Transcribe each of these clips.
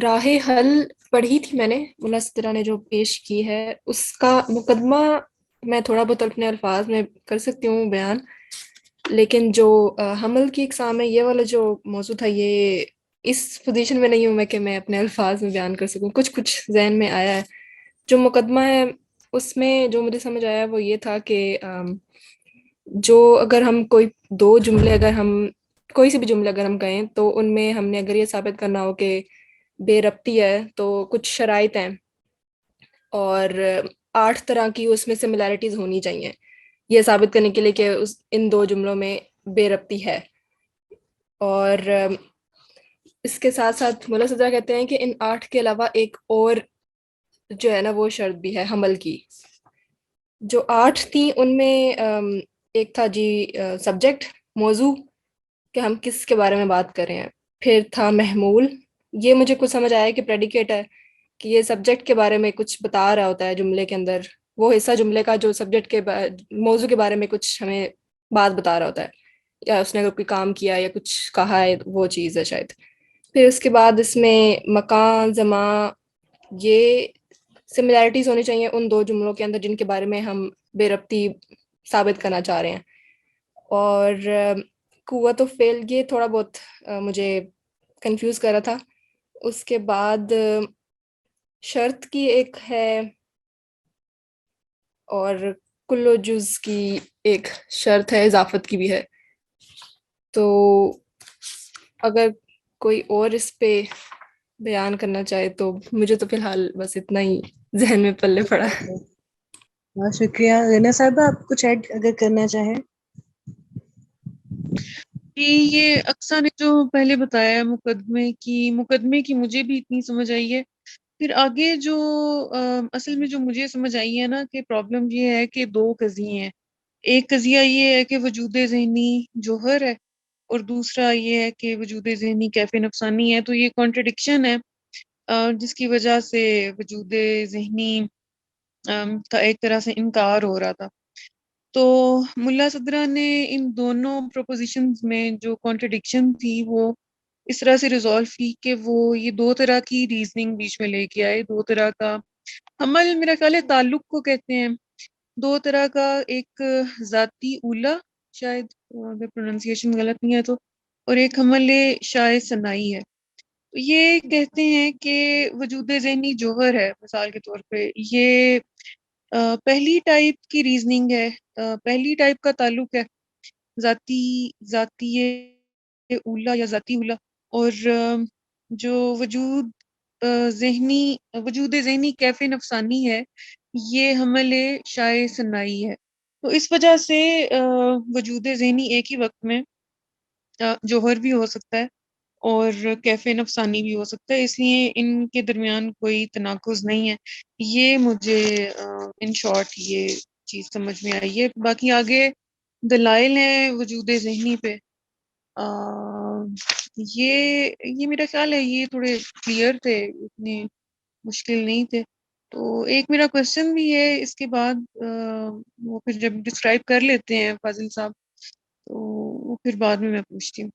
راہ حل پڑھی تھی میں نے، ملا سدرا نے جو پیش کی ہے اس کا مقدمہ میں تھوڑا بہت اپنے الفاظ میں کر سکتی ہوں بیان، لیکن جو حمل کی اقسام ہے یہ والا جو موضوع تھا، یہ اس پوزیشن میں نہیں ہوں میں کہ میں اپنے الفاظ میں بیان کر سکوں۔ کچھ کچھ ذہن میں آیا ہے۔ جو مقدمہ ہے اس میں جو مجھے سمجھ آیا وہ یہ تھا کہ جو اگر ہم کوئی دو جملے، اگر ہم کوئی سے بھی جملے اگر ہم کہیں تو ان میں ہم نے اگر یہ ثابت کرنا ہو کہ بے ربطی ہے تو کچھ شرائط ہیں، اور 8 طرح کی اس میں سملیرٹیز ہونی چاہیے یہ ثابت کرنے کے لیے کہ ان دو جملوں میں بے ربطی ہے۔ اور اس کے ساتھ ساتھ مولا صدرہ کہتے ہیں کہ ان 8 کے علاوہ ایک اور جو ہے نا وہ شرط بھی ہے حمل کی۔ جو 8 تھیں ان میں ایک تھا جی سبجیکٹ، موضوع کہ ہم کس کے بارے میں بات کر رہے ہیں، پھر تھا محمول، یہ مجھے کچھ سمجھ آیا کہ پریڈیکیٹ ہے، کہ یہ سبجیکٹ کے بارے میں کچھ بتا رہا ہوتا ہے جملے کے اندر، وہ حصہ جملے کا جو سبجیکٹ کے موضوع کے بارے میں کچھ ہمیں بات بتا رہا ہوتا ہے، یا اس نے اگر کوئی کام کیا یا کچھ کہا ہے وہ چیز ہے شاید۔ پھر اس کے بعد اس میں مکان، زمان، یہ سملیرٹیز ہونی چاہیے ان دو جملوں کے اندر جن کے بارے میں ہم بے ربطی ثابت کرنا چاہ رہے ہیں۔ اور قوت و فعل یہ تھوڑا بہت مجھے کنفیوز کر رہا تھا۔ اس کے بعد شرط کی ایک ہے، اور کل و جز کی ایک شرط ہے، اضافت کی بھی ہے۔ تو اگر کوئی اور اس پہ بیان کرنا چاہے تو مجھے تو فی الحال بس اتنا ہی ذہن میں پلے پڑا ہے۔ بہت شکریہ رینا صاحبہ، آپ کچھ ایڈ اگر کرنا چاہیں۔ جی، یہ اقصا نے جو پہلے بتایا مقدمے کی مجھے بھی اتنی سمجھ آئی ہے۔ پھر آگے جو اصل میں جو مجھے سمجھ آئی ہے نا، کہ پرابلم یہ ہے کہ دو قضیے ہیں۔ ایک قضیہ یہ ہے کہ وجود ذہنی جوہر ہے، اور دوسرا یہ ہے کہ وجود ذہنی کیف نفسانی ہے۔ تو یہ کانٹرڈکشن ہے، جس کی وجہ سے وجود ذہنی کا ایک طرح سے انکار ہو رہا تھا۔ تو ملا صدرہ نے ان دونوں پروپوزیشنز میں جو کانٹرڈکشن تھی وہ اس طرح سے ریزالو کی کہ وہ یہ دو طرح کی ریزننگ بیچ میں لے کے آئے، دو طرح کا حمل، میرا خیال ہے تعلق کو کہتے ہیں، دو طرح کا، ایک ذاتی اولا، شاید اگر پروننسیشن غلط نہیں ہے تو، اور ایک حمل شائع ثنائی ہے۔ تو یہ کہتے ہیں کہ وجود ذہنی جوہر ہے، مثال کے طور پہ یہ پہلی ٹائپ کی ریزننگ ہے، پہلی ٹائپ کا تعلق ہے، ذاتی اولا یا ذاتی اولا، اور جو وجود ذہنی کیف نفسانی ہے، یہ حمل شائع ثنائی ہے۔ تو اس وجہ سے وجود ذہنی ایک ہی وقت میں جوہر بھی ہو سکتا ہے اور کیف نفسانی بھی ہو سکتا ہے، اس لیے ان کے درمیان کوئی تناقض نہیں ہے۔ یہ مجھے ان شارٹ یہ چیز سمجھ میں آئی ہے۔ باقی آگے دلائل ہیں وجود ذہنی پہ، یہ میرا خیال ہے یہ تھوڑے کلیئر تھے، اتنے مشکل نہیں تھے۔ تو ایک میرا کوشچن بھی ہے اس کے بعد، وہ پھر جب ڈسکرائب کر لیتے ہیں فاضل صاحب تو وہ پھر بعد میں پوچھتی ہوں۔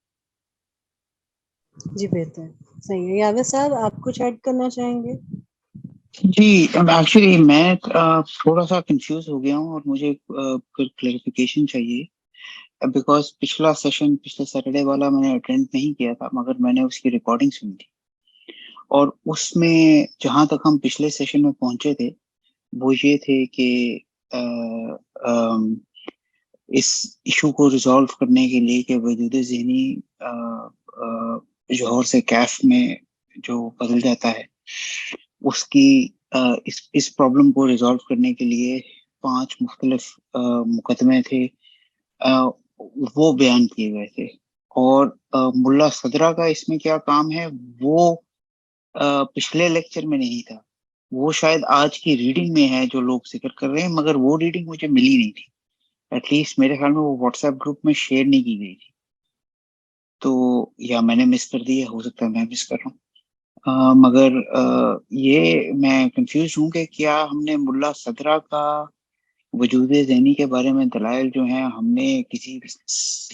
جی بہتر، صحیح ہے۔ یاور صاحب آپ کچھ ایڈ کرنا چاہیں گے؟ جی ایکچولی میں تھوڑا سا کنفیوز ہو گیا ہوں، اور مجھے پھر کلیریفیکیشن چاہیے، بیکاز پچھلے سیٹرڈے والا میں نے اٹینڈ نہیں کیا تھا، مگر میں نے اس کی ریکارڈنگ سنی تھی، اور اس میں جہاں تک ہم پچھلے سیشن میں پہنچے تھے وہ یہ تھے کہ اس ایشو کو ریزالو کرنے کے لیے کہ وجود ذہنی جوہر سے کیف میں جو بدل جاتا ہے، اس کی اس پرابلم کو ریزالو کرنے کے لیے 5 مختلف مقدمے تھے، وہ بیان کیے گئے تھے۔ اور ملا صدرہ کا اس میں کیا کام ہے وہ پچھلے لیکچر میں نہیں تھا، وہ شاید آج کی ریڈنگ میں ہے جو لوگ ذکر کر رہے ہیں، مگر وہ ریڈنگ مجھے ملی نہیں تھی، ایٹ لیسٹ میرے خیال میں وہ واٹس ایپ گروپ میں شیئر نہیں کی گئی تھی، تو یا میں نے مس کر دی ہے، ہو سکتا ہے میں مس کر رہا ہوں۔ مگر یہ میں کنفیوز ہوں کہ کیا ہم نے ملا صدرہ کا وجود ذہنی کے بارے میں دلائل جو ہیں ہم نے کسی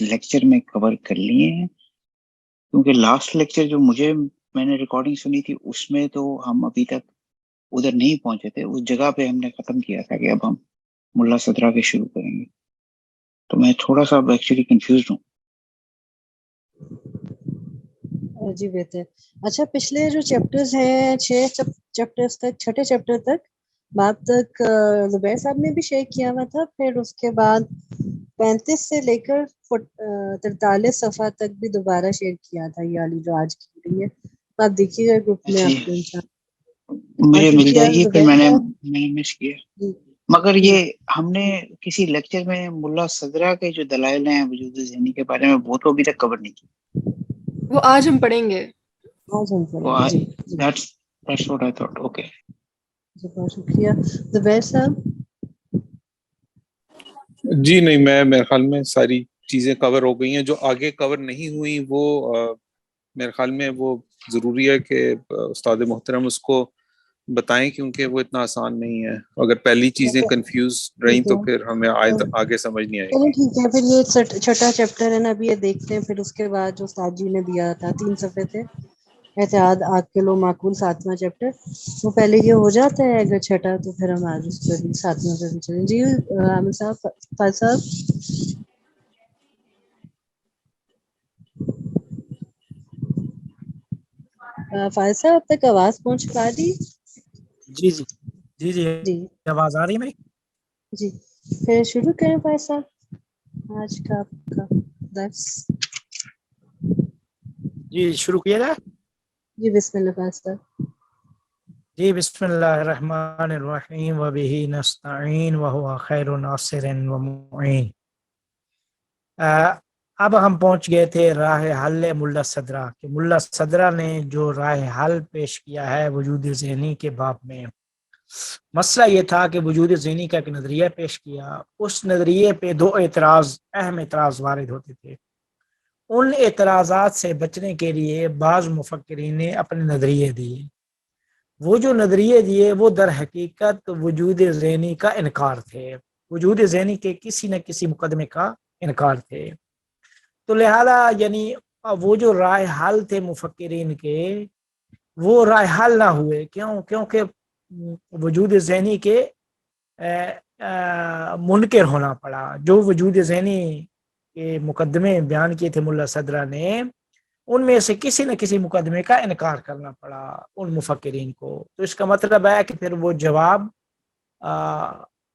لیکچر میں کور کر لیے ہیں، کیونکہ لاسٹ لیکچر جو مجھے میں نے ریکارڈنگ سنی تھی اس میں تو ہم ابھی تک ادھر نہیں پہنچے تھے. اس جگہ پہ ہم نے ختم کیا تھا کہ اب ہم ملا صدرہ کے شروع کریں گے. تو میں تھوڑا سا ایکچولی کنفیوزڈ ہوں. جی بہتر. اچھا پچھلے جو چیپٹرز ہیں 6 چیپٹرز تک، چھٹے چیپٹر تک بعد تک زبیر صاحب نے بھی شیئر کیا ہوا تھا، پھر اس کے بعد 35 سے لے کر 43 صفحہ تک بھی دوبارہ شیئر کیا تھا یہ والی جو آج کی رہی ہے. آپ دیکھیے گا گروپ میں جی آپ کو انشاءاللہ. مجھے مل شکریہ جائے گی پھر. زبیر میں صاحب. نے مس کیا. جی مگر جی یہ ہم نے کسی لیکچر میں ملا صدرہ کے جو دلائل ہیں وجود ذہنی کے بارے میں وہ تو ابھی تک کور نہیں کی. وہ آج ہم پڑھیں گے. آج ہم پڑھیں گے. جی جی That's what I thought. Okay. جی بہت شکریہ. زبیر صاحب. جی نہیں، میرے خیال میں ساری چیزیں کور ہو گئی ہیں. جو آگے کور نہیں ہوئی وہ میرے خیال میں وہ ضروری ہے کہ استاد محترم اس کو بتائیں، کیونکہ وہ اتنا آسان نہیں ہے. اگر پہلی چیزیں کنفیوز رہیں تو پھر ہمیں آگے سمجھ نہیں آئے چلو گی. ٹھیک ہے، پھر یہ چھٹا چیپٹر ہے نا، ابھی یہ دیکھتے ہیں. پھر اس کے بعد جو استاد جی نے دیا تھا 3 صفحے تھے، اعتیاد آگ کے لو معقول 7واں چیپٹر، وہ پہلے یہ ہو جاتا ہے. اگر چھٹا تو پھر ہم آج اس پہ بھی 7واں پہ بھی چلیں. جی عامر صاحب، فاضل صاحب. فاضل صاحب اب تک آواز پہنچ پا رہی؟ جی جی جی جی جی آواز آ رہی ہے میری؟ جی پھر شروع کریں فاضل صاحب آج کا آپ کا درس. جی شروع کیا جائے. جی بسم اللہ فاضل صاحب. جی بسم اللہ الرحمن الرحیم وبہ نستعین وہو خیر ناصر و معین. اب ہم پہنچ گئے تھے راہ حل ملا صدرہ کہ ملا صدرہ نے جو راہ حل پیش کیا ہے وجود ذہنی کے باب میں. مسئلہ یہ تھا کہ وجود ذہنی کا ایک نظریہ پیش کیا. اس نظریے پہ 2 اہم اعتراض وارد ہوتے تھے. ان اعتراضات سے بچنے کے لیے بعض مفکرین نے اپنے نظریے دیے. وہ جو نظریے دیے وہ در حقیقت وجود ذہنی کا انکار تھے، وجود ذہنی کے کسی نہ کسی مقدمے کا انکار تھے. تو لہذا یعنی وہ جو رائے حل تھے مفکرین کے، وہ رائے حل نہ ہوئے. کیونکہ وجود ذہنی کے منکر ہونا پڑا. جو وجود ذہنی کے مقدمے بیان کیے تھے ملا صدرہ نے، ان میں سے کسی نہ کسی مقدمے کا انکار کرنا پڑا ان مفکرین کو. تو اس کا مطلب ہے کہ پھر وہ جواب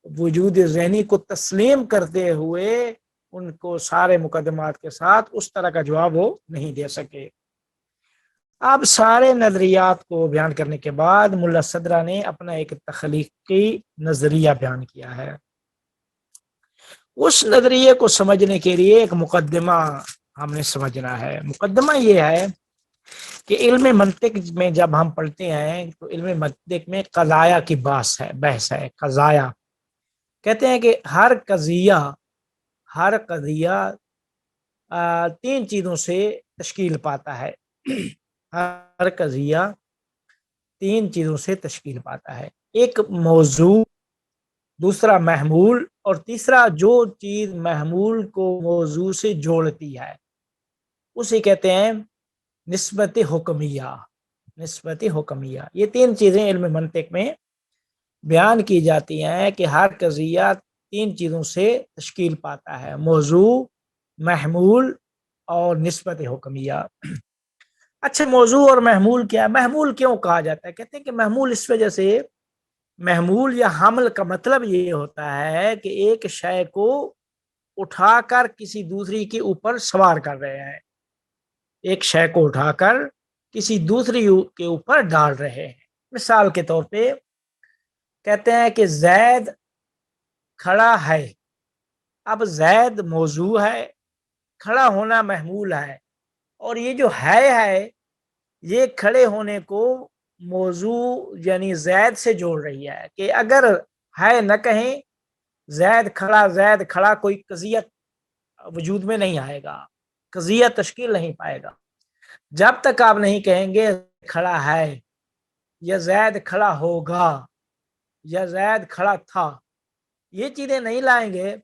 وجود ذہنی کو تسلیم کرتے ہوئے ان کو سارے مقدمات کے ساتھ اس طرح کا جواب وہ نہیں دے سکے. اب سارے نظریات کو بیان کرنے کے بعد ملا صدرہ نے اپنا ایک تخلیقی نظریہ بیان کیا ہے. اس نظریے کو سمجھنے کے لیے ایک مقدمہ ہم نے سمجھنا ہے. مقدمہ یہ ہے کہ علم منطق میں جب ہم پڑھتے ہیں تو علم منطق میں قضایا کی بحث ہے. قضایا کہتے ہیں کہ ہر قضیہ 3 چیزوں سے تشکیل پاتا ہے. ہر قضیہ 3 چیزوں سے تشکیل پاتا ہے. ایک موضوع، دوسرا محمول، اور تیسرا جو چیز محمول کو موضوع سے جوڑتی ہے اسے کہتے ہیں نسبت حکمیہ. نسبت حکمیہ یہ 3 چیزیں علم منطق میں بیان کی جاتی ہیں کہ ہر قضیہ 3 چیزوں سے تشکیل پاتا ہے: موضوع، محمول اور نسبت حکمیہ. اچھا موضوع اور محمول کیا ہے؟ محمول کیوں کہا جاتا ہے؟ کہتے ہیں کہ محمول اس وجہ سے، محمول یا حمل کا مطلب یہ ہوتا ہے کہ ایک شے کو اٹھا کر کسی دوسری کے اوپر سوار کر رہے ہیں. ایک شے کو اٹھا کر کسی دوسری کے اوپر ڈال رہے ہیں. مثال کے طور پہ کہتے ہیں کہ زید کھڑا ہے. اب زید موضوع ہے، کھڑا ہونا محمول ہے، اور یہ جو ہے یہ کھڑے ہونے کو موضوع یعنی زید سے جوڑ رہی ہے کہ اگر ہے نہ کہیں زید کھڑا کوئی قضیت وجود میں نہیں آئے گا، قضیت تشکیل نہیں پائے گا. جب تک آپ نہیں کہیں گے کھڑا ہے یا زید کھڑا ہوگا یا زید کھڑا تھا، یہ چیزیں نہیں لائیں گے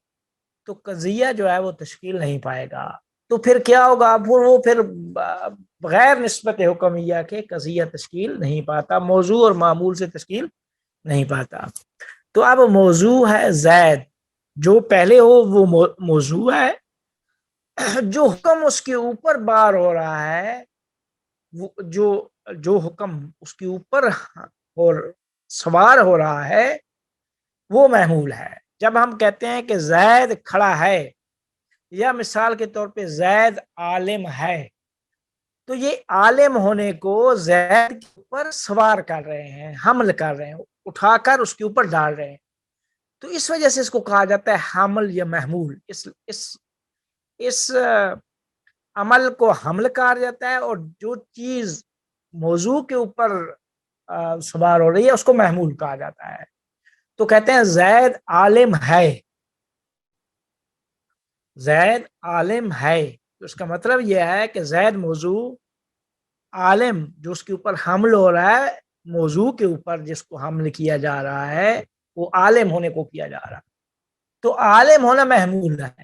تو قضیہ جو ہے وہ تشکیل نہیں پائے گا. تو پھر کیا ہوگا؟ اب وہ پھر بغیر نسبت حکمیہ کے قضیہ تشکیل نہیں پاتا، موضوع اور معمول سے تشکیل نہیں پاتا۔ تو اب موضوع ہے زید، جو پہلے ہو وہ موضوع ہے، جو حکم اس کے اوپر بار ہو رہا ہے، جو حکم اس کے اوپر اور سوار ہو رہا ہے وہ محمول ہے۔ جب ہم کہتے ہیں کہ زید کھڑا ہے، یا مثال کے طور پہ زید عالم ہے، تو یہ عالم ہونے کو زید کے اوپر سوار کر رہے ہیں، حمل کر رہے ہیں، اٹھا کر اس کے اوپر ڈال رہے ہیں، تو اس وجہ سے اس کو کہا جاتا ہے حمل یا محمول۔ اس عمل کو حمل کہا جاتا ہے، اور جو چیز موضوع کے اوپر سوار ہو رہی ہے اس کو محمول کہا جاتا ہے۔ تو کہتے ہیں زید عالم ہے، زید عالم ہے، تو اس کا مطلب یہ ہے کہ زید موضوع، عالم جو اس کے اوپر حمل ہو رہا ہے، موضوع کے اوپر جس کو حمل کیا جا رہا ہے وہ عالم ہونے کو کیا جا رہا ہے، تو عالم ہونا محمول ہے۔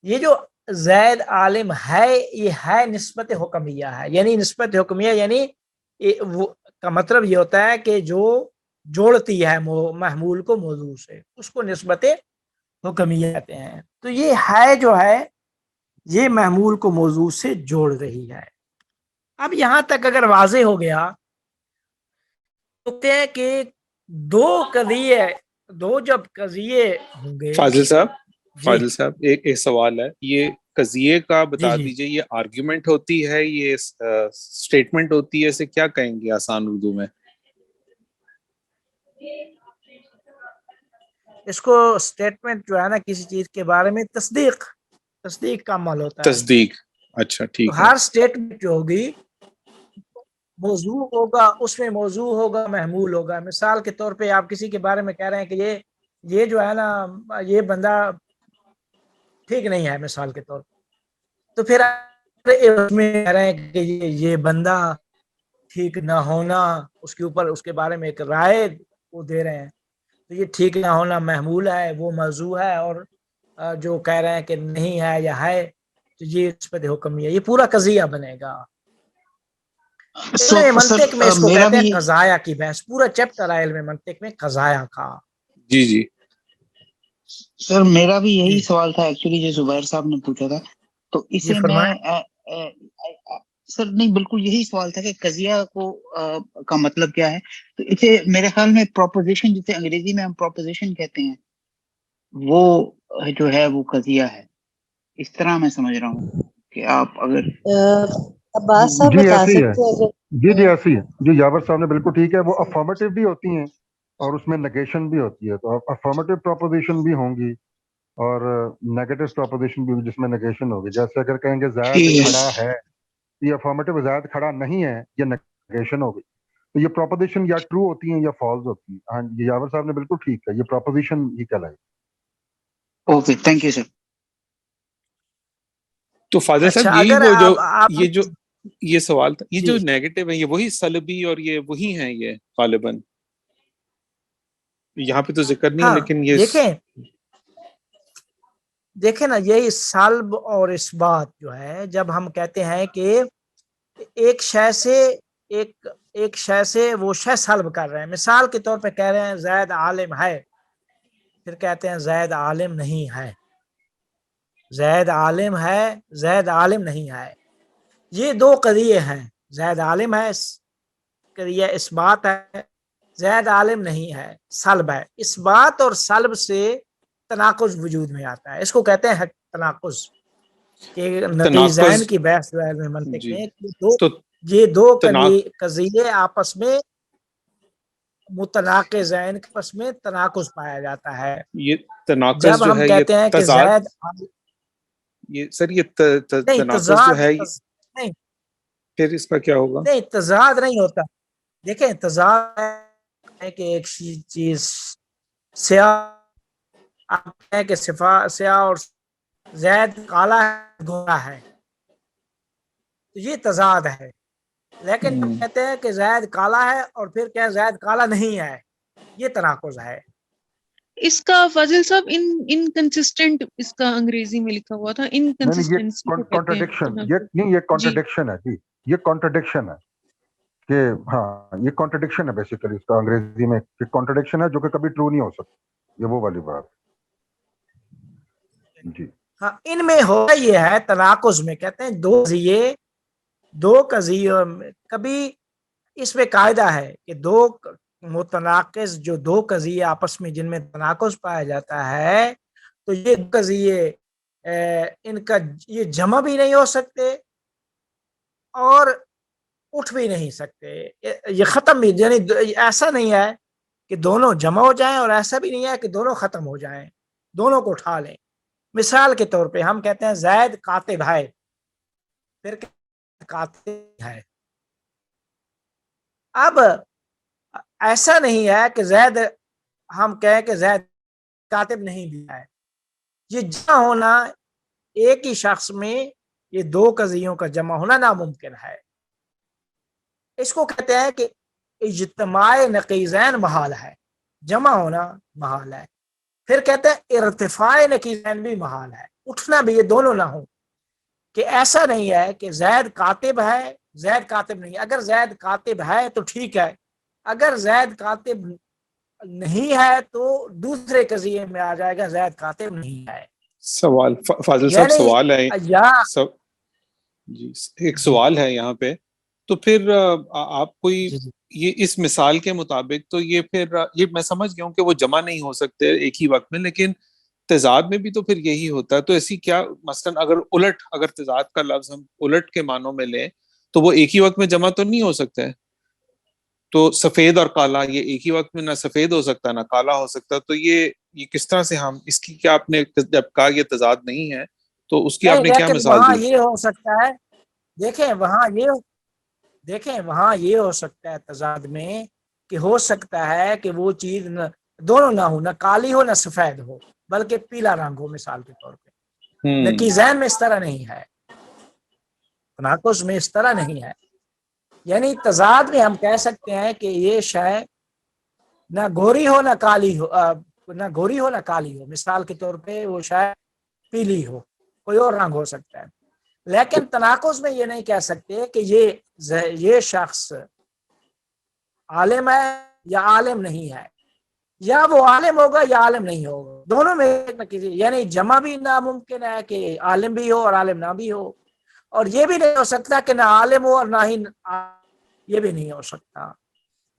یہ جو زید عالم ہے، یہ ہے نسبت حکمیہ ہے، یعنی نسبت حکمیہ یعنی کا مطلب یہ ہوتا ہے کہ جو جوڑتی ہے محمول کو موضوع سے، اس کو نسبت حکمیہ کہتے ہیں۔ تو یہ ہے جو ہے یہ محمول کو موضوع سے جوڑ رہی ہے۔ اب یہاں تک اگر واضح ہو گیا تو کہتے ہیں کہ دو جب قضیے ہوں گے۔ فاضل صاحب ایک سوال ہے، یہ قضیے کا بتا جی دیجئے، یہ آرگیومنٹ ہوتی ہے، یہ سٹیٹمنٹ ہوتی ہے، اسے کیا کہیں گے آسان اردو میں؟ اس کو سٹیٹمنٹ جو ہے نا کسی چیز کے بارے میں تصدیق کا عمل ہوتا ہے۔ تصدیق، اچھا ٹھیک ہے۔ ہر سٹیٹمنٹ جو ہوگی موضوع ہوگا، اس میں موضوع ہوگا، محمول ہوگا۔ مثال کے طور پہ آپ کسی کے بارے میں کہہ رہے ہیں کہ یہ جو ہے نا یہ بندہ ٹھیک نہیں ہے، مثال کے طور پہ، تو پھر اس میں کہہ رہے ہیں کہ یہ بندہ ٹھیک نہ ہونا، اس کے اوپر اس کے بارے میں ایک رائے وہ دے رہے ہیں، تو یہ ٹھیک نہ ہونا محمول ہے، وہ موضوع ہے، اور جو کہہ رہے ہیں کہ نہیں ہے یا ہے تو یہ نسبت حکمیہ، یہ پورا قضیہ بنے گا۔ علم منطق میں اس کو کہتے ہیں قضایا کی بحث، پورا چیپٹر ہے علم منطق میں قضایا کا۔ جی سر میرا بھی یہی سوال تھا ایکچولی جو زبیر صاحب نے پوچھا تھا، تو اسے میں سر نہیں بالکل یہی سوال تھا کہ قضیہ کا مطلب کیا ہے، تو اسے میرے خیال میں پروپوزیشن، جسے انگریزی میں ہم پروپوزیشن کہتے ہیں، وہ جو ہے وہ قضیہ ہے، اس طرح میں سمجھ رہا ہوں کہ آپ اگر عباس صاحب بتا سکتے ہیں۔ جی ایسی ہے جی، یاور صاحب نے بالکل ٹھیک ہے، وہ افرمیٹیو بھی ہوتی ہیں اور اس میں نیگیشن بھی ہوتی ہے، تو افرمیٹیو پروپوزیشن بھی ہوں گی اور نیگیٹو پروپوزیشن بھی جس میں نیگیشن ہوگی۔ جیسے اگر کہیں گے زید کھڑا ہے، یہ افرمیٹیو زید کھڑا نہیں ہے، یہ نیگیشن ہوگی، تو یہ پروپوزیشن یا ٹرو ہوتی ہیں یا فالس ہوتی ہیں۔ ہاں یہ یاور صاحب نے بالکل ٹھیک ہے، یہ پروپوزیشن ہی کہلائے۔ Okay thank you sir. تو فاضل صاحب یہ سوال تھا، یہ جو نیگیٹو ہے یہ وہی سلبی اور یہ وہی ہیں، یہ غالباً یہاں پہ تو ذکر نہیں ہے، لیکن یہ دیکھیں نا، یہی سلب اور اثبات جو ہے، جب ہم کہتے ہیں کہ ایک شے سے وہ شے سلب کر رہے ہیں، مثال کے طور پہ کہہ رہے ہیں زید عالم ہے، پھر کہتے ہیں زید عالم نہیں ہے، زید عالم ہے، زید عالم نہیں ہے، یہ دو قضیے ہیں، زید عالم ہے قضیہ اثبات ہے، زید عالم نہیں ہے سلب ہے۔ اثبات اور سلب سے تناقض وجود میں آتا ہے، اس کو کہتے ہیں تناقض، کہ نقیضین کی بحث جو ہے منطق میں، یہ دو قضیے آپس میں متناقضین کے آپس میں تناقض پایا جاتا ہے۔ یہ تناقض جب ہم کہتے ہیں کہ زید، یہ سر یہ تناقض جو ہے نہیں، پھر اس کا کیا ہوگا؟ نہیں تضاد نہیں ہوتا۔ دیکھیں تضاد ہے کہ ایک چیز سیاہ، آپ کہیں کہ سیاہ اور زید کالا ہے، گورا ہے، تو یہ تضاد ہے۔ لیکن کہتے ہیں کہ زید کالا ہے اور پھر کہ زید کالا نہیں ہے، یہ تناقض ہے۔ اس کا فاضل صاحب انکنسسٹنٹ اس کا انگریزی میں لکھا ہوا تھا، نہیں یہ انکنسسٹنسی کو کہتے ہیں کانٹرڈکشن، یہ تناقض۔ نہیں، یہ جی کانٹرڈکشن ہے جی، یہ کانٹرڈکشن ہے کہ ہاں یہ کانٹرڈکشن ہے بیسیکلی اس کا انگریزی میں، کہ کانٹرڈکشن ہے جو کہ کبھی ٹرو نہیں ہو سکتی، یہ وہ والی بات جی۔ ہاں ان میں ہوتا یہ ہے تناقض میں، کہتے ہیں دو قضیوں میں کبھی اس میں قاعدہ ہے کہ دو متناقض جو دو قضیے آپس میں جن میں تناقض پایا جاتا ہے تو یہ قضیے ان کا یہ جمع بھی نہیں ہو سکتے اور اٹھ بھی نہیں سکتے، یہ ختم بھی، یعنی ایسا نہیں ہے کہ دونوں جمع ہو جائیں اور ایسا بھی نہیں ہے کہ دونوں ختم ہو جائیں، دونوں کو اٹھا لیں۔ مثال کے طور پہ ہم کہتے ہیں زید کاتب ہے، پھر کاتب ہے، اب ایسا نہیں ہے کہ زید ہم کہیں کہ زید کاتب نہیں بھی ہے، یہ جمع ہونا ایک ہی شخص میں یہ دو قضیوں کا جمع ہونا ناممکن ہے، اس کو کہتے ہیں کہ اجتماع نقیضین محال ہے، جمع ہونا محال ہے۔ پھر کہتے ہیں ارتفاع نقیضین بھی محال ہے، اٹھنا بھی، یہ دونوں نہ ہو، کہ ایسا نہیں ہے کہ زید کاتب ہے زید کاتب نہیں، اگر زید کاتب ہے تو ٹھیک ہے، اگر زید کاتب نہیں ہے تو دوسرے قضیے میں آ جائے گا زید کاتب نہیں ہے۔ سوال فاضل صاحب یعنی سوال ہے یا جی، ایک سوال ہے یہاں پہ، تو پھر آپ کوئی یہ اس مثال کے مطابق تو یہ پھر یہ میں سمجھ گیا ہوں کہ وہ جمع نہیں ہو سکتے ایک ہی وقت میں، لیکن تضاد میں بھی تو پھر یہی ہوتا ہے، تو ایسی کیا مثلاً اگر تضاد کا لفظ ہم الٹ کے معنوں میں لیں تو وہ ایک ہی وقت میں جمع تو نہیں ہو سکتے، تو سفید اور کالا یہ ایک ہی وقت میں نہ سفید ہو سکتا نہ کالا ہو سکتا، تو یہ کس طرح سے ہم اس کی کیا آپ نے جب کہا یہ تضاد نہیں ہے تو اس کی آپ نہیں، نے کیا لیکن مثال وہاں دی؟ یہ ہو سکتا ہے، دیکھیں وہاں یہ ہو سکتا ہے تضاد میں کہ ہو سکتا ہے کہ وہ چیز دونوں نہ ہو، نہ کالی ہو نہ سفید ہو بلکہ پیلا رنگ ہو، مثال کے طور پہ نقیضین میں اس طرح نہیں ہے، تناقض میں اس طرح نہیں ہے، یعنی تضاد میں ہم کہہ سکتے ہیں کہ یہ شے نہ گوری ہو نہ کالی ہو، نہ گوری ہو نہ کالی ہو، مثال کے طور پہ وہ شے پیلی ہو، کوئی اور رنگ ہو سکتا ہے، لیکن تناقض میں یہ نہیں کہہ سکتے کہ یہ شخص عالم ہے یا عالم نہیں ہے، یا وہ عالم ہوگا یا عالم نہیں ہوگا، دونوں میں ایک نہ کسی، یعنی جمع بھی ناممکن ہے کہ عالم بھی ہو اور عالم نہ بھی ہو، اور یہ بھی نہیں ہو سکتا کہ نہ عالم ہو اور نہ ہی یہ بھی نہیں ہو سکتا۔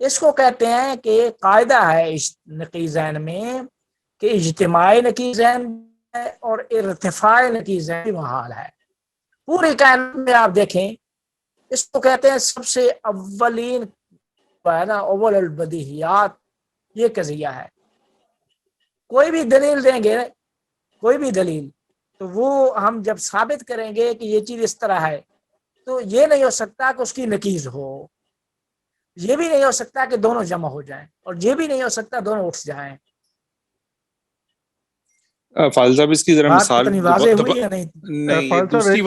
اس کو کہتے ہیں کہ قاعدہ ہے نقیضین میں کہ اجتماع نقیضین اور ارتفاع نقیضین بھی محال ہے۔ پوری کائنات میں آپ دیکھیں، اس کو کہتے ہیں سب سے اولین ہے نا، اول البدیہیات، یہ قضیہ ہے، کوئی بھی دلیل دیں گے، کوئی بھی دلیل، تو وہ ہم جب ثابت کریں گے کہ یہ چیز اس طرح ہے تو یہ نہیں ہو سکتا کہ اس کی نقیض ہو، یہ بھی نہیں ہو سکتا کہ دونوں جمع ہو جائیں، اور یہ بھی نہیں ہو سکتا دونوں اٹھ جائیں۔ فاضل صاحب اس کی ذرا بات مثال اتنی واضح ہوئی یا نہیں؟ نہیں، یہ فاضل صاحب دوسری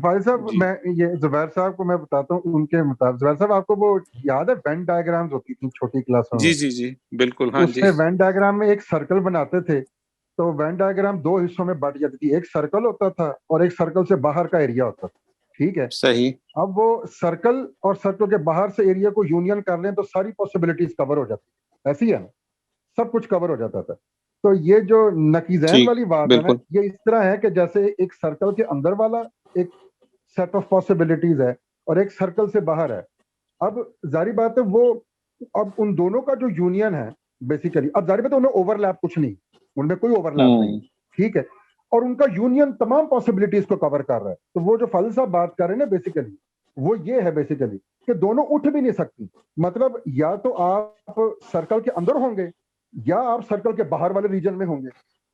فاضل صاحب جی میں یہ زبیر صاحب کو میں بتاتا ہوں ان کے مطابق، زبیر صاحب آپ کو وہ یاد ہے وین ڈائیگرامز ہوتی تھیں چھوٹی کلاسوں میں؟ جی بالکل، ہاں اس جی میں وین ڈائیگرام میں ایک سرکل بناتے تھے، تو وین ڈائیگرام دو حصوں میں بٹ جاتی تھی، ایک سرکل ہوتا تھا اور ایک سرکل سے باہر کا ایریا ہوتا تھا، ٹھیک ہے؟ صحیح۔ اب وہ سرکل اور سرکل کے باہر سے ایریا کو یونین کر لیں تو ساری پاسبلٹیز کور ہو جاتی، ایسی ہے نا، سب کچھ کور ہو جاتا تھا۔ تو یہ جو نقیضین ٹھیک، والی بات ہے نا، بالکل یہ اس طرح ہے کہ جیسے ایک سرکل کے اندر والا ایک سیٹ آف پاسبلٹیز ہے اور ایک سرکل سے باہر ہے۔ اب ظاہری بات ہے وہ اب ان دونوں کا جو یونین ہے بیسیکلی، اب ظاہر بات ہے انہیں اوور لیپ کچھ نہیں، ان میں کوئی اوور لیپ نہیں، ٹھیک ہے، اور ان کا یونین تمام پاسبلٹیز کو کور کر رہا ہے۔ تو وہ جو فاضل صاحب بات کر رہے ہیں نا بیسیکلی وہ یہ ہے بیسیکلی کہ دونوں اٹھ بھی نہیں سکتی، مطلب یا تو آپ سرکل کے اندر ہوں گے یا آپ سرکل کے باہر والے ریجن میں ہوں گے،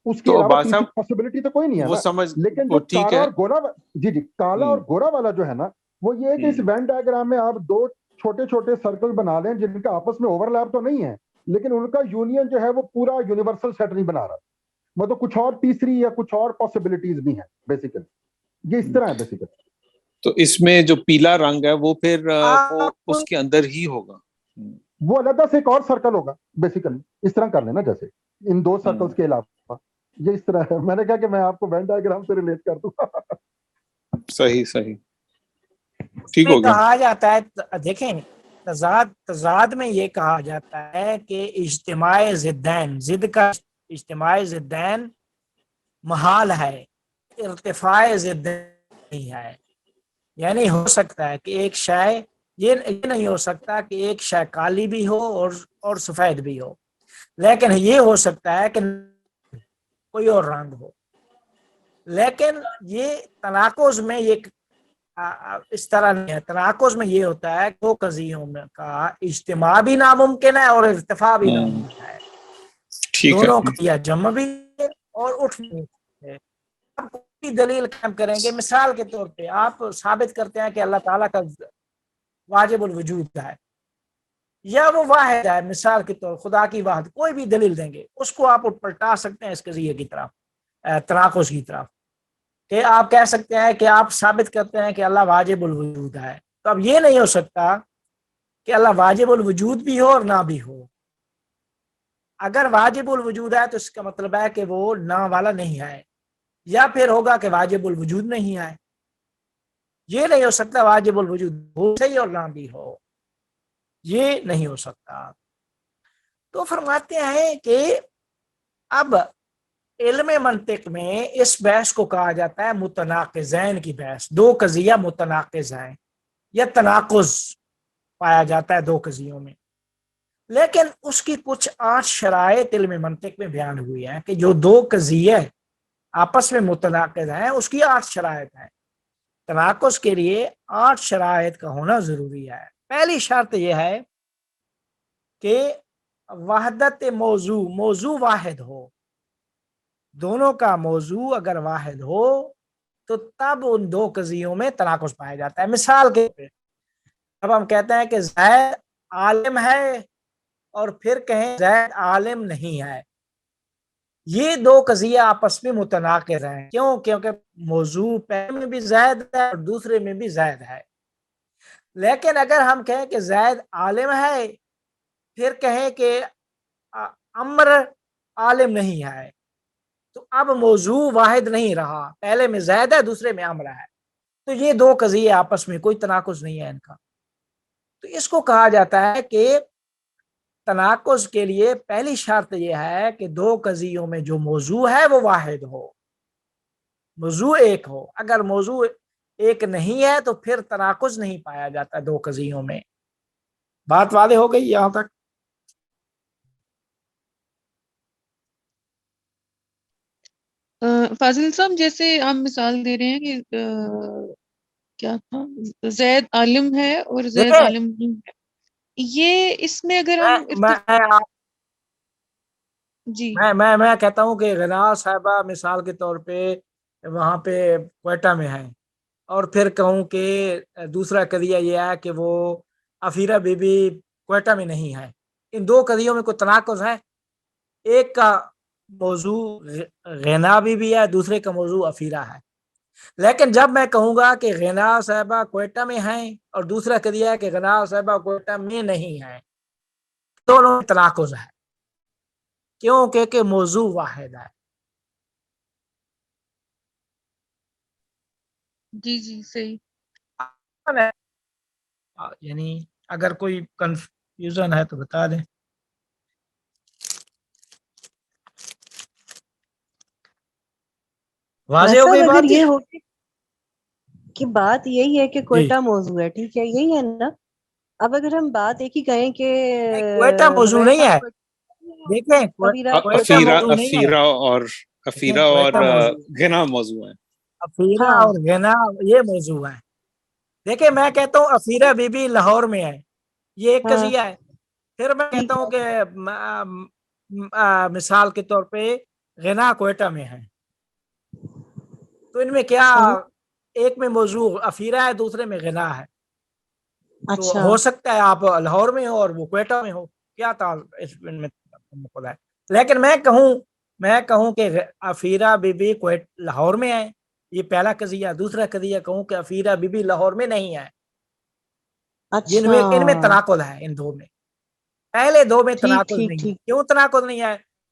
اس کے تو علاوہ بادشاہ تیسری پاسبلٹی تو کوئی نہیں ہے وہ نا۔ سمجھ لیکن وہ جو ٹھیک کالا ہے، اور گورا، جی کالا اور گورا والا جو ہے نا، وہ یہ ہے کہ اس وین ڈائیگرام میں آپ دو چھوٹے چھوٹے سرکل بنا لیں جن کا آپس میں اوور لیپ تو نہیں ہے، لیکن ان کا یونین جو ہے وہ پورا یونیورسل سیٹ نہیں بنا رہا، مطلب کچھ اور تیسری یا کچھ اور پاسبلٹیز بھی ہیں بیسیکلی، یہ اس طرح ہے بیسیکلی۔ تو اس میں جو پیلا رنگ ہے وہ پھر وہ آپ اس کے اندر ہی ہوگا، وہ علیحدہ سے ایک اور سرکل ہوگا بیسیکلی، اس طرح کر لینا جیسے ان 2 سرکلز کے علاوہ. یہ اس طرح ہے. میں نے کہا کہ میں آپ کو وین ڈائیگرام سے ریلیٹ کر دوں. صحیح ٹھیک میں ہو گیا. کہا جاتا ہے، دیکھیں تضاد میں یہ کہا جاتا ہے کہ اجتماع ضدین، ضد کا اجتماع ضدین محال ہے، ارتفاع ضدین نہیں ہے. یعنی ہو سکتا ہے کہ ایک شے، یہ نہیں ہو سکتا کہ ایک شے کالی بھی ہو اور سفید بھی ہو، لیکن یہ ہو سکتا ہے کہ کوئی اور رنگ ہو. لیکن یہ تناقض میں یہ اس طرح نہیں ہے. تناقض میں یہ ہوتا ہے کہ دو قضیوں میں کا اجتماع بھی ناممکن ہے اور ارتفاع بھی ناممکن ہے. ٹھیک ہے. دونوں کا جمع بھی ہے اور اٹھ بھی ہے. آپ کوئی دلیل قائم کریں گے، مثال کے طور پہ آپ ثابت کرتے ہیں کہ اللہ تعالیٰ کا واجب الوجود ہے یا وہ واحد ہے، مثال کے طور خدا کی واحد، کوئی بھی دلیل دیں گے اس کو آپ پلٹا سکتے ہیں اس قضیے کی طرف، تناقض کی طرف. کہ آپ کہہ سکتے ہیں کہ آپ ثابت کرتے ہیں کہ اللہ واجب الوجود ہے، تو اب یہ نہیں ہو سکتا کہ اللہ واجب الوجود بھی ہو اور نہ بھی ہو. اگر واجب الوجود ہے تو اس کا مطلب ہے کہ وہ نہ والا نہیں ہے، یا پھر ہوگا کہ واجب الوجود نہیں ہے. یہ نہیں ہو سکتا واجب الوجود ہو صحیح اور نہ بھی ہو، یہ نہیں ہو سکتا. تو فرماتے ہیں کہ اب علم منطق میں اس بحث کو کہا جاتا ہے متناقضین کی بحث. دو قضیہ متناقض ہیں یا تناقض پایا جاتا ہے دو قضیوں میں، لیکن اس کی کچھ 8 شرائط علم منطق میں بیان ہوئی ہیں کہ جو دو قضیے آپس میں متناقض ہیں اس کی 8 شرائط ہیں. تناقض کے لیے 8 شرائط کا ہونا ضروری ہے. پہلی شرط یہ ہے کہ وحدت موضوع واحد ہو. دونوں کا موضوع اگر واحد ہو تو تب ان دو قضیوں میں تناقض پایا جاتا ہے. مثال کے طور اب ہم کہتے ہیں کہ زید عالم ہے اور پھر کہیں زید عالم نہیں ہے، یہ دو قضیے آپس میں متناقض ہیں. کیوں؟ کیونکہ موضوع پہلے میں بھی زید ہے اور دوسرے میں بھی زید ہے. لیکن اگر ہم کہیں کہ زید عالم ہے پھر کہیں کہ امر عالم نہیں ہے، تو اب موضوع واحد نہیں رہا، پہلے میں زید ہے دوسرے میں امر ہے، تو یہ دو قضیے آپس میں کوئی تناقض نہیں ہے ان کا. تو اس کو کہا جاتا ہے کہ تناقض کے لیے پہلی شرط یہ ہے کہ دو قضیوں میں جو موضوع ہے وہ واحد ہو، موضوع ایک ہو. اگر موضوع ایک نہیں ہے تو پھر تناقض نہیں پایا جاتا دو قضیوں میں. بات واضح ہو گئی یہاں تک؟ فاضل صاحب جیسے آپ مثال دے رہے ہیں کہ کیا تھا، زید عالم ہے اور زید عالم نہیں ہے، یہ اس میں اگر ہم جی میں کہتا ہوں کہ غنا صاحبہ مثال کے طور پہ وہاں پہ کوئٹہ میں ہے، اور پھر کہوں کہ دوسرا قضیہ یہ ہے کہ وہ افیرہ بی بی کوئٹہ میں نہیں ہے. ان دو قضیوں میں کوئی تناقض ہے؟ ایک کا موضوع غنا بی بی ہے، دوسرے کا موضوع افیرہ ہے. لیکن جب میں کہوں گا کہ غنا صاحبہ کوئٹہ میں ہیں اور دوسرا قضیہ ہے کہ غنا صاحبہ کوئٹہ میں نہیں ہے، دونوں میں تناقض ہے. کیوں؟ کہ موضوع واحد ہے. جی صحیح. یعنی اگر کوئی کنفیوژن ہے تو بتا دیں. واضح ہو گئی اگر بات؟ یہ ہو کہ بات یہی ہے کہ کوئٹہ موضوع ہے، ٹھیک ہے، یہی ہے نا. اب اگر ہم بات ایک ہی کہیں کہ کوئٹہ موضوع نہیں ہے، دیکھیں افیرہ اور غنا موضوع ہیں. افیرہ اور غنا یہ موضوع ہے. دیکھیں میں کہتا ہوں افیرہ بی بی لاہور میں ہے، یہ ایک قضیہ ہے. پھر میں کہتا ہوں کہ مثال کے طور پہ غنا کوئٹہ میں ہے، تو ان میں کیا ایک میں موضوع افیرہ ہے دوسرے میں غنا ہے. تو ہو سکتا ہے آپ لاہور میں ہو اور وہ کوئٹہ میں ہو، کیا تعلق ہے. لیکن میں کہوں کہ افیرہ بی بی لاہور میں ہے، یہ پہلا قضیہ. دوسرا قضیہ کہوں کہ افیرہ بی بی لاہور میں نہیں ہے، ان میں تناقض ہے. ان دو میں، پہلے دو میں تناقض نہیں ہے. کیوں تناقض نہیں ہے؟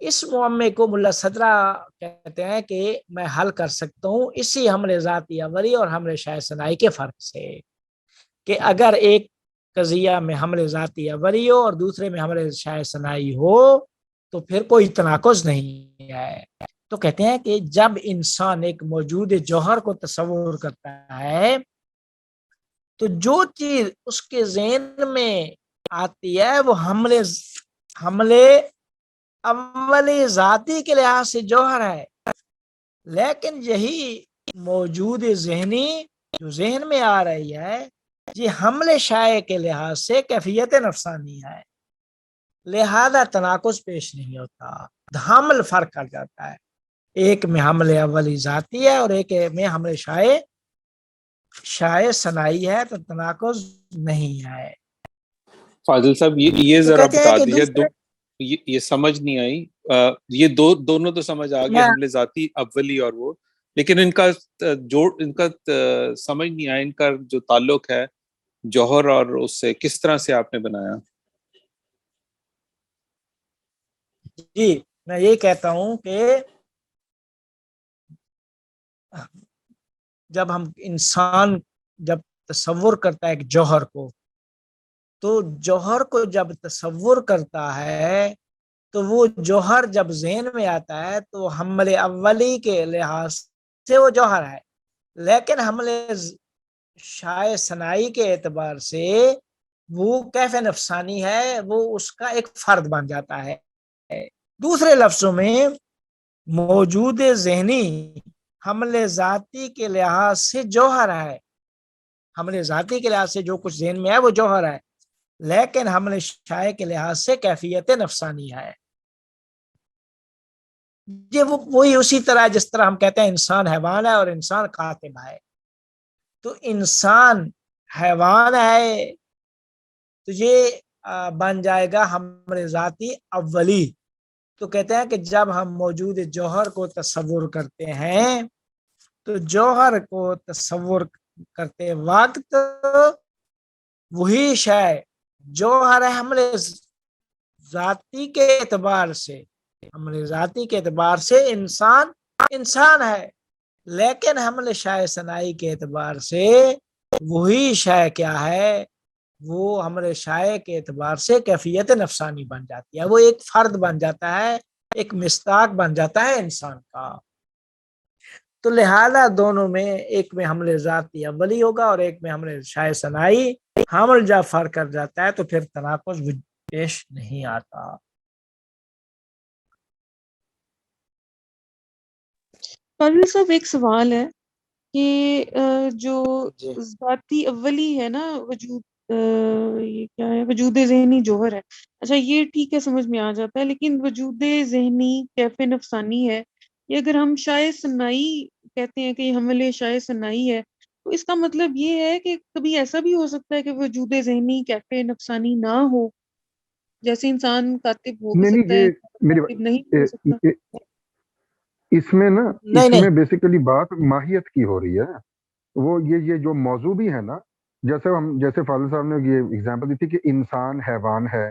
اس معمے کو ملا صدرہ کہتے ہیں کہ میں حل کر سکتا ہوں اسی حمل ذاتی اولی اور حمل شائع ثنائی کے فرق سے، کہ اگر ایک قضیہ میں حمل ذاتی اولی ہو اور دوسرے میں حمل شائع ثنائی ہو تو پھر کوئی تناقض نہیں ہے۔ تو کہتے ہیں کہ جب انسان ایک موجود جوہر کو تصور کرتا ہے تو جو چیز اس کے ذہن میں آتی ہے وہ حمل اولی ذاتی کے لحاظ سے جوہر ہے، لیکن یہی موجود ذہنی جو ذہن میں آ رہی ہے یہ حمل شائع کے لحاظ سے کیفیت نفسانی ہے، لہذا تناقض پیش نہیں ہوتا، حمل فرق کر جاتا ہے، ایک میں حمل اولی ذاتی ہے اور ایک میں حمل شائع ثنائی ہے، تو تناقض نہیں ہے۔ فاضل صاحب یہ تو ذرا کہتے ہیں بتا کہ دیجیے، یہ سمجھ نہیں آئی، یہ دونوں تو سمجھ آ گیا، حمل ذاتی اولی اور وہ، لیکن ان کا سمجھ نہیں آیا، ان کا جو تعلق ہے جوہر اور اس سے کس طرح سے آپ نے بنایا؟ جی میں یہ کہتا ہوں کہ جب انسان جب تصور کرتا ہے ایک جوہر کو، تو جوہر کو جب تصور کرتا ہے تو وہ جوہر جب ذہن میں آتا ہے تو حمل اولی کے لحاظ سے وہ جوہر ہے، لیکن حمل شائع ثنائی کے اعتبار سے وہ کیف نفسانی ہے، وہ اس کا ایک فرد بن جاتا ہے۔ دوسرے لفظوں میں موجود ذہنی حمل ذاتی کے لحاظ سے جوہر ہے، حمل ذاتی کے لحاظ سے جو کچھ ذہن میں ہے وہ جوہر ہے، لیکن حمل شائع کے لحاظ سے کیفیت نفسانی ہے۔ یہ وہی اسی طرح جس طرح ہم کہتے ہیں انسان حیوان ہے اور انسان کاتب ہے، تو انسان حیوان ہے تو یہ بن جائے گا حمل ذاتی اولی۔ تو کہتے ہیں کہ جب ہم موجود جوہر کو تصور کرتے ہیں تو جوہر کو تصور کرتے وقت وہی شے جوہر ہے حمل ذاتی کے اعتبار سے، حمل ذاتی کے اعتبار سے انسان ہے، لیکن حمل شائع ثنائی کے اعتبار سے وہی شے کیا ہے، وہ حمل شائع کے اعتبار سے کیفیت نفسانی بن جاتی ہے، وہ ایک فرد بن جاتا ہے، ایک مصداق بن جاتا ہے انسان کا۔ تو لہذا دونوں میں ایک میں حمل ذاتی اولی ہوگا اور ایک میں حمل شائع ثنائی، حمل جب فرق کر جاتا ہے تو پھر تناقض پیش نہیں آتا۔ فاضل صاحب ایک سوال ہے کہ جو ذاتی اولی ہے نا وجود، یہ کیا ہے، وجود ذہنی جوہر ہے، اچھا یہ ٹھیک ہے سمجھ میں آ جاتا ہے، لیکن وجود ذہنی کیف نفسانی ہے، یہ اگر ہم شائع ثنائی کہتے ہیں کہ یہ حمل شائع ثنائی ہے تو اس کا مطلب یہ ہے کہ کبھی ایسا بھی ہو سکتا ہے کہ وجود ذہنی کیف نفسانی نہ ہو، جیسے انسان کاتب ہو بھی نہیں سکتا ہے یہ میری کاتب نہیں ہو سکتا۔ اس میں نا نہیں اس میں بیسیکلی بات ماہیت کی ہو رہی ہے، وہ یہ جو موضوع بھی ہے نا، جیسے فاضل صاحب نے یہ اگزامپل دی تھی کہ انسان حیوان ہے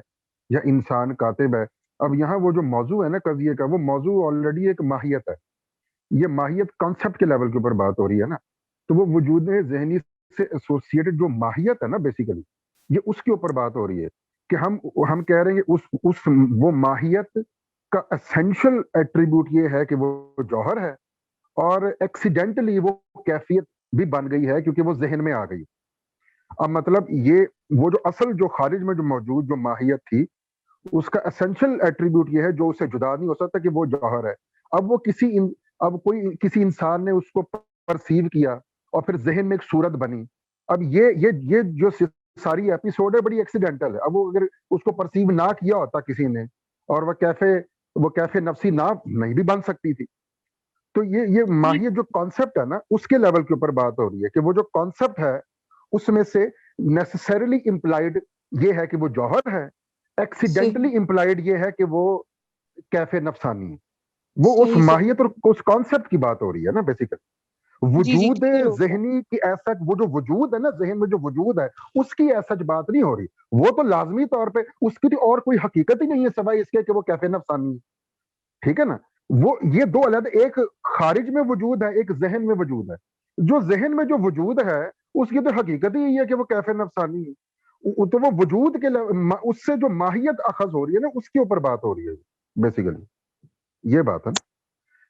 یا انسان کاتب ہے، اب یہاں وہ جو موضوع ہے نا قضیے کا، وہ موضوع آلریڈی ایک ماہیت ہے، یہ ماہیت کانسیپٹ کے لیول کے اوپر بات ہو رہی ہے نا، تو وہ وجود ذہنی سے ایسوسیٹڈ جو ماہیت ہے نا بیسیکلی، یہ اس کے اوپر بات ہو رہی ہے کہ ہم کہہ رہے ہیں کہ وہ ماہیت کا اسینشل ایٹریبیوٹ یہ ہے کہ وہ جوہر ہے، اور ایکسیڈنٹلی وہ کیفیت بھی بن گئی ہے کیونکہ وہ ذہن میں آ گئی۔ اب مطلب یہ وہ جو اصل جو خارج میں جو موجود جو ماہیت تھی، اس کا اسینشل ایٹریبیوٹ یہ ہے جو اسے جدا نہیں ہو سکتا کہ وہ جوہر ہے۔ اب وہ کسی انسان نے اس کو پرسیو کیا اور پھر ذہن میں ایک صورت بنی، اب یہ جو ساری ایپیسوڈ ہے بڑی ایکسیڈنٹل ہے، اب وہ اگر اس کو پرسیو نہ کیا ہوتا کسی نے اور وہ کیفے نفسی نہیں بھی بن سکتی تھی۔ تو یہ ماہیت جو کانسیپٹ ہے نا اس کے لیول کے اوپر بات ہو رہی ہے کہ وہ جو کانسیپٹ ہے اس میں سے نیسسریلی امپلائڈ یہ ہے کہ وہ جوہر ہے، ایکسیڈنٹلی امپلائڈ یہ ہے کہ وہ کیفے نفسانی ہے، وہ اس ماہیت اور اس کانسیپٹ کی بات ہو رہی ہے نا بیسیکلی۔ وجود ذہنی کی ایسا وہ جو وجود ہے نا ذہن میں جو وجود ہے اس کی ایسا بات نہیں ہو رہی، وہ تو لازمی طور پہ اس کی اور کوئی حقیقت ہی نہیں ہے سوائے اس کے کہ وہ کیفے نفسانی ہے۔ ٹھیک ہے نا. وہ یہ دو علیحدہ، ایک خارج میں وجود ہے، ایک ذہن میں وجود ہے. جو ذہن میں جو وجود ہے اس کی تو حقیقت ہی یہ ہے کہ وہ کیف نفسانی ہے. تو وہ وجود کے اس سے جو ماہیت اخذ ہو رہی ہے نا، اس کے اوپر بات ہو رہی ہے بیسیکلی. یہ بات ہے نا،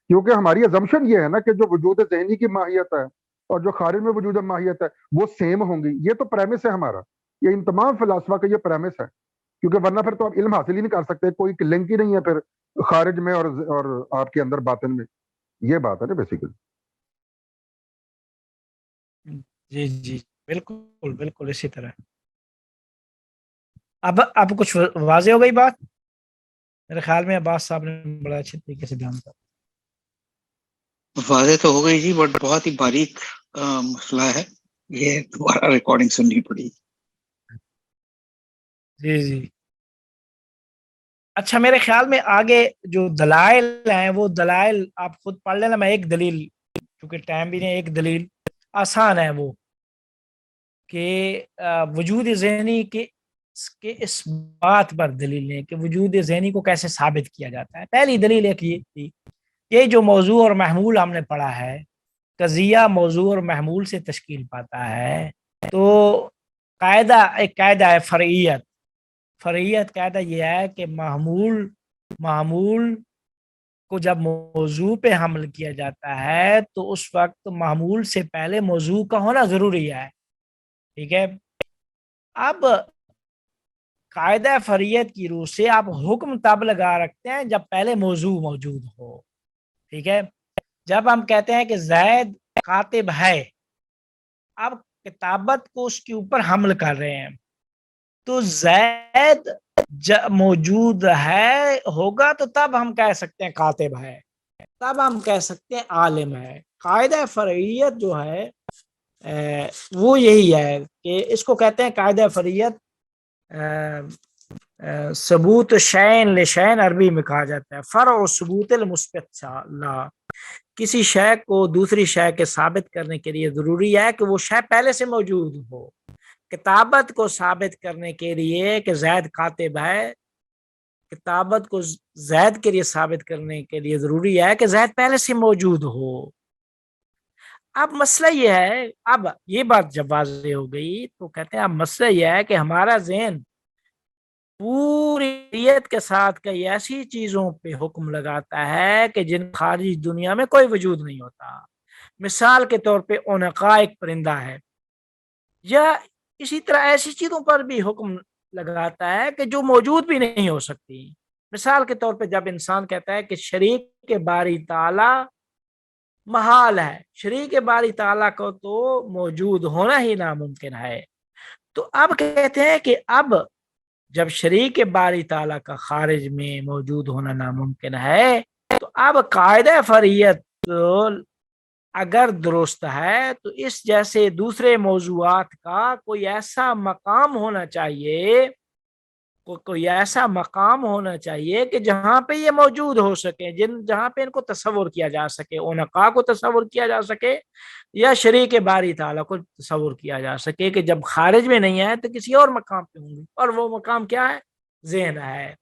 کیونکہ ہماری ازمپشن یہ ہے نا کہ جو وجود ذہنی کی ماہیت ہے اور جو خارج میں وجود ماہیت ہے وہ سیم ہوں گی. یہ تو پریمس ہے ہمارا، یہ ان تمام فلاسفہ کا یہ پریمس ہے. کیونکہ ورنہ پھر تو آپ علم حاصل ہی نہیں کر سکتے، کوئی لنک ہی نہیں ہے پھر خارج میں اور آپ کے اندر باطن میں. یہ بات ہے نا بیسیکلی. جی جی بالکل بالکل اسی طرح. اب کچھ واضح ہو گئی بات؟ میرے خیال میں عباس صاحب نے بڑا اچھے طریقے سے بیان کیا. واضح تو ہو گئی جی، بٹ بہت ہی باریک مسئلہ ہے، یہ دوبارہ ریکارڈنگ سننی پڑی. جی جی اچھا، میرے خیال میں آگے جو دلائل ہیں وہ دلائل آپ خود پڑھ لینا. میں ایک دلیل، چونکہ ٹائم بھی نہیں، ایک دلیل آسان ہے وہ کہ وجود ذہنی کے اس بات پر دلیل لیں کہ وجود ذہنی کو کیسے ثابت کیا جاتا ہے. پہلی دلیل ایک یہ تھی، یہ جو موضوع اور محمول ہم نے پڑھا ہے، قضیہ موضوع اور محمول سے تشکیل پاتا ہے. تو ایک قاعدہ ہے فرعیت. فرعیت قاعدہ یہ ہے کہ معمول کو جب موضوع پہ حمل کیا جاتا ہے تو اس وقت معمول سے پہلے موضوع کا ہونا ضروری ہے. ٹھیک ہے. اب قاعدہ فرعیت کی روح سے آپ حکم تب لگا رکھتے ہیں جب پہلے موضوع موجود ہو. ٹھیک ہے. جب ہم کہتے ہیں کہ زید کاتب ہے، اب کتابت کو اس کے اوپر حمل کر رہے ہیں، تو زید موجود ہے ہوگا تو تب ہم کہہ سکتے ہیں کاتب ہے، تب ہم کہہ سکتے ہیں عالم ہے. قاعدہ فرعیت جو ہے وہ یہی ہے کہ اس کو کہتے ہیں قاعدہ فرعیت. ثبوت شین لشین عربی میں کہا جاتا ہے فرع و ثبوت المثبت لا. کسی شے کو دوسری شے کے ثابت کرنے کے لیے ضروری ہے کہ وہ شے پہلے سے موجود ہو. کتابت کو ثابت کرنے کے لیے کہ زید کاتب ہے، کتابت کو زید کے لیے ثابت کرنے کے لیے ضروری ہے کہ زید پہلے سے موجود ہو. اب مسئلہ یہ ہے، اب یہ بات جب واضح ہو گئی تو کہتے ہیں اب مسئلہ یہ ہے کہ ہمارا ذہن پوری ریت کے ساتھ کئی ایسی چیزوں پہ حکم لگاتا ہے کہ جن خارجی دنیا میں کوئی وجود نہیں ہوتا. مثال کے طور پہ اونقا ایک پرندہ ہے، یا اسی طرح ایسی چیزوں پر بھی حکم لگاتا ہے کہ جو موجود بھی نہیں ہو سکتی. مثال کے طور پہ جب انسان کہتا ہے کہ شریک کے باری تعالی محال ہے، شریک باری تعالیٰ کو تو موجود ہونا ہی ناممکن ہے. تو اب کہتے ہیں کہ اب جب شریک باری تعالیٰ کا خارج میں موجود ہونا ناممکن ہے تو اب قاعدہ فرعیت اگر درست ہے تو اس جیسے دوسرے موضوعات کا کوئی ایسا مقام ہونا چاہیے، کوئی ایسا مقام ہونا چاہیے کہ جہاں پہ یہ موجود ہو سکے، جہاں پہ ان کو تصور کیا جا سکے، اونقا کو تصور کیا جا سکے یا شریک باری تعالیٰ کو تصور کیا جا سکے کہ جب خارج میں نہیں آئے تو کسی اور مقام پہ ہوں گے، اور وہ مقام کیا ہے؟ ذہن ہے.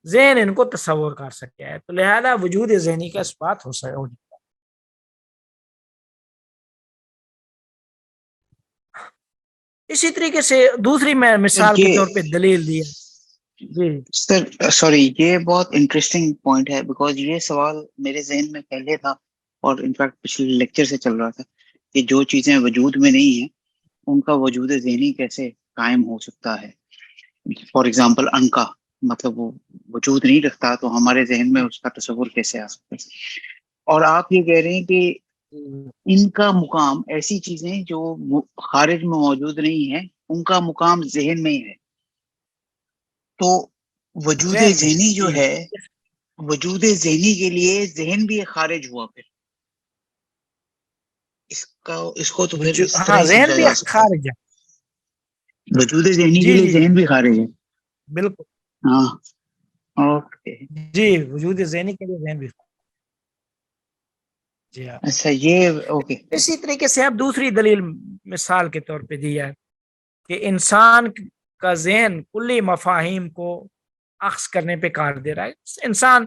ذہن ان کو تصور کر سکے ہے، تو لہذا وجود ذہنی کا اس بات ہو سکے. اسی طریقے سے دوسری میں مثال کے طور پہ دلیل دی. جی سر سوری، یہ بہت انٹرسٹنگ پوائنٹ ہے، بیکاز یہ سوال میرے ذہن میں پہلے تھا اور انفیکٹ پچھلے لیکچر سے چل رہا تھا کہ جو چیزیں وجود میں نہیں ہیں ان کا وجود ذہنی کیسے قائم ہو سکتا ہے. فار ایگزامپل انکا، مطلب وہ وجود نہیں رکھتا تو ہمارے ذہن میں اس کا تصور کیسے آ سکتا ہے. اور آپ یہ کہہ رہے ہیں کہ ان کا مقام، ایسی چیزیں جو خارج میں موجود نہیں ہیں ان کا مقام ذہن میں ہی ہے. تو وجود ذہنی جو ہے، وجود ذہنی کے لیے ذہن بھی خارج ہوا، پھر اس کو تو پھر اس طرح ہی سمجھا جا سکتا ہے. خارج ہے، وجود ذہنی کے لیے ذہن بھی خارج ہے. بالکل. ہاں اوکے جی وجود ذہنی کے لیے ذہن بھی. جی ہاں. اچھا یہ اوکے. اسی طریقے سے اب دوسری دلیل مثال کے طور پہ دی ہے کہ انسان کا ذہن کلی مفاہیم کو اخذ کرنے پہ کار دے رہا ہے. انسان